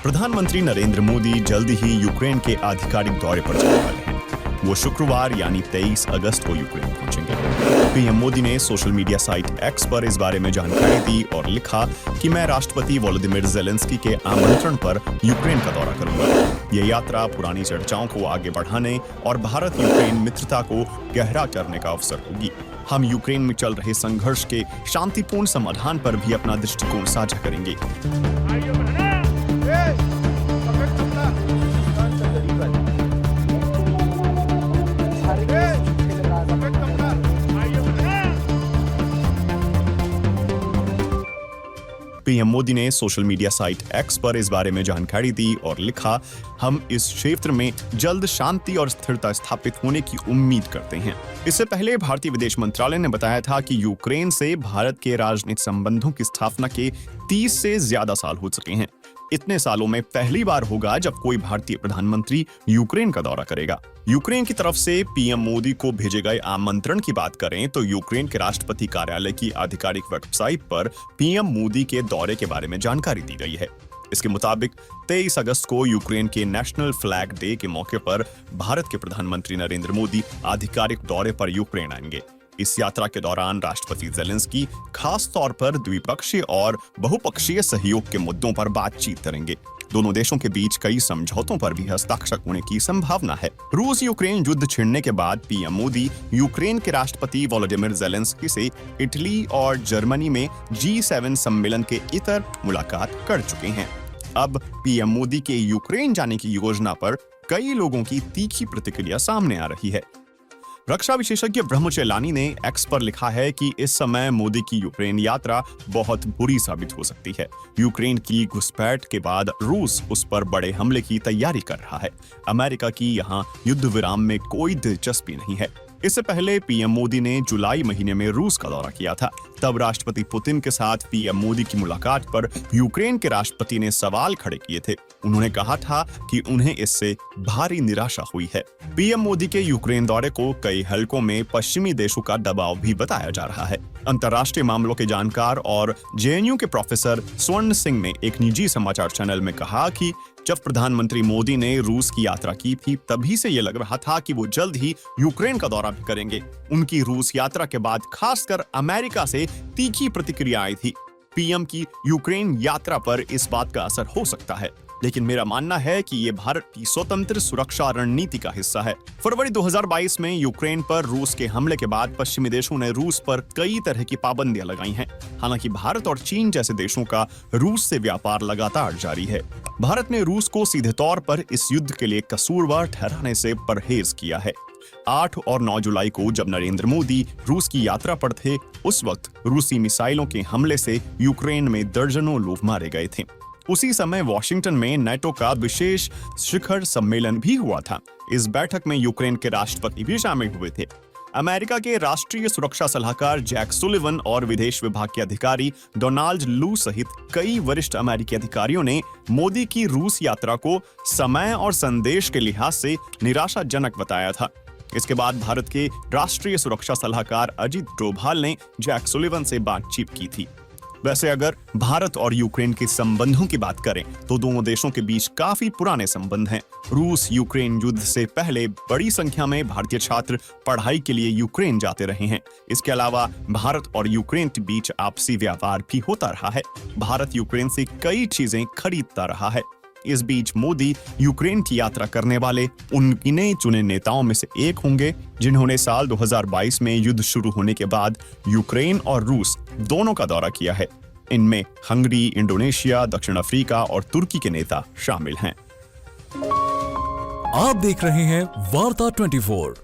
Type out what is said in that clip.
प्रधानमंत्री नरेंद्र मोदी जल्द ही यूक्रेन के आधिकारिक दौरे पर जाने वाले हैं। वो शुक्रवार यानी 23 अगस्त को यूक्रेन पहुंचेंगे। पीएम मोदी ने सोशल मीडिया साइट एक्स पर इस बारे में जानकारी दी और लिखा कि मैं राष्ट्रपति वोलोदिमीर ज़ेलेंस्की के आमंत्रण पर यूक्रेन का दौरा करूंगा। ये यात्रा पुरानी चर्चाओं को आगे बढ़ाने और भारत यूक्रेन मित्रता को गहरा करने का अवसर होगी। हम यूक्रेन में चल रहे संघर्ष के शांतिपूर्ण समाधान पर भी अपना दृष्टिकोण साझा करेंगे। पीएम मोदी ने सोशल मीडिया साइट एक्स पर इस बारे में जानकारी दी और लिखा, हम इस क्षेत्र में जल्द शांति और स्थिरता स्थापित होने की उम्मीद करते हैं। इससे पहले भारतीय विदेश मंत्रालय ने बताया था कि यूक्रेन से भारत के राजनीतिक संबंधों की स्थापना के 30 से ज्यादा साल हो चुके हैं। इतने सालों में पहली बार होगा जब कोई भारतीय प्रधानमंत्री यूक्रेन का दौरा करेगा। यूक्रेन की तरफ से पीएम मोदी को भेजे गए आमंत्रण की बात करें तो यूक्रेन के राष्ट्रपति कार्यालय की आधिकारिक वेबसाइट पर पीएम मोदी के दौरे के बारे में जानकारी दी गई है। इसके मुताबिक 23 अगस्त को यूक्रेन के नेशनल फ्लैग डे के मौके पर भारत के प्रधानमंत्री नरेंद्र मोदी आधिकारिक दौरे पर यूक्रेन आएंगे। इस यात्रा के दौरान राष्ट्रपति ज़ेलेंस्की खास तौर पर द्विपक्षीय और बहुपक्षीय सहयोग के मुद्दों पर बातचीत करेंगे। दोनों देशों के बीच कई समझौतों पर भी हस्ताक्षर होने की संभावना है। रूस यूक्रेन युद्ध छिड़ने के बाद पीएम मोदी यूक्रेन के राष्ट्रपति वोलोदिमीर ज़ेलेंस्की से इटली और जर्मनी में G7 सम्मेलन के इतर मुलाकात कर चुके हैं। अब पीएम मोदी के यूक्रेन जाने की योजना पर कई लोगों की तीखी प्रतिक्रिया सामने आ रही है। रक्षा विशेषज्ञ ब्रह्मचेलानी ने एक्स पर लिखा है कि इस समय मोदी की यूक्रेन यात्रा बहुत बुरी साबित हो सकती है। यूक्रेन की घुसपैठ के बाद रूस उस पर बड़े हमले की तैयारी कर रहा है। अमेरिका की यहां युद्ध विराम में कोई दिलचस्पी नहीं है। इससे पहले पीएम मोदी ने जुलाई महीने में रूस का दौरा किया था। तब राष्ट्रपति पुतिन के साथ पीएम मोदी की मुलाकात पर यूक्रेन के राष्ट्रपति ने सवाल खड़े किए थे। उन्होंने कहा था कि उन्हें इससे भारी निराशा हुई है। पीएम मोदी के यूक्रेन दौरे को कई हलकों में पश्चिमी देशों का दबाव भी बताया जा रहा है। अंतर्राष्ट्रीय मामलों के जानकार और जेएनयू के प्रोफेसर स्वर्ण सिंह ने एक निजी समाचार चैनल में कहा कि जब प्रधानमंत्री मोदी ने रूस की यात्रा की थी तभी से ये लग रहा था कि वो जल्द ही यूक्रेन का दौरा भी करेंगे। उनकी रूस यात्रा के बाद खासकर अमेरिका से तीखी प्रतिक्रिया आई थी। पीएम की यूक्रेन यात्रा पर इस बात का असर हो सकता है, लेकिन मेरा मानना है कि ये भारत की स्वतंत्र सुरक्षा रणनीति का हिस्सा है। फरवरी 2022 में यूक्रेन पर रूस के हमले के बाद पश्चिमी देशों ने रूस पर कई तरह की पाबंदियां लगाई हैं। हालांकि भारत और चीन जैसे देशों का रूस से व्यापार लगातार जारी है। भारत ने रूस को सीधे तौर पर इस युद्ध के लिए कसूरवार ठहराने से परहेज किया है। 8 और 9 जुलाई को जब नरेंद्र मोदी रूस की यात्रा पर थे, उस वक्त रूसी मिसाइलों के हमले से यूक्रेन में दर्जनों लोग मारे गए थे। उसी समय वॉशिंगटन में नाटो का विशेष शिखर सम्मेलन भी हुआ था। इस बैठक में यूक्रेन के राष्ट्रपति भी शामिल हुए थे। अमेरिका के राष्ट्रीय सुरक्षा सलाहकार जैक सुलिवन और विदेश विभाग के अधिकारी डोनाल्ड लू सहित कई वरिष्ठ अमेरिकी अधिकारियों ने मोदी की रूस यात्रा को समय और संदेश के लिहाज से निराशाजनक बताया था। इसके बाद भारत के राष्ट्रीय सुरक्षा सलाहकार अजित डोभाल ने जैक सुलिवन से बातचीत की थी। वैसे अगर भारत और यूक्रेन के संबंधों की बात करें तो दोनों देशों के बीच काफी पुराने संबंध हैं। रूस यूक्रेन युद्ध से पहले बड़ी संख्या में भारतीय छात्र पढ़ाई के लिए यूक्रेन जाते रहे हैं। इसके अलावा भारत और यूक्रेन के बीच आपसी व्यापार भी होता रहा है। भारत यूक्रेन से कई चीजें खरीदता रहा है। इस बीच मोदी यूक्रेन की यात्रा करने वाले उन गिने चुने नेताओं में से एक होंगे जिन्होंने साल 2022 में युद्ध शुरू होने के बाद यूक्रेन और रूस दोनों का दौरा किया है। इनमें हंगरी, इंडोनेशिया, दक्षिण अफ्रीका और तुर्की के नेता शामिल हैं। आप देख रहे हैं वार्ता 24।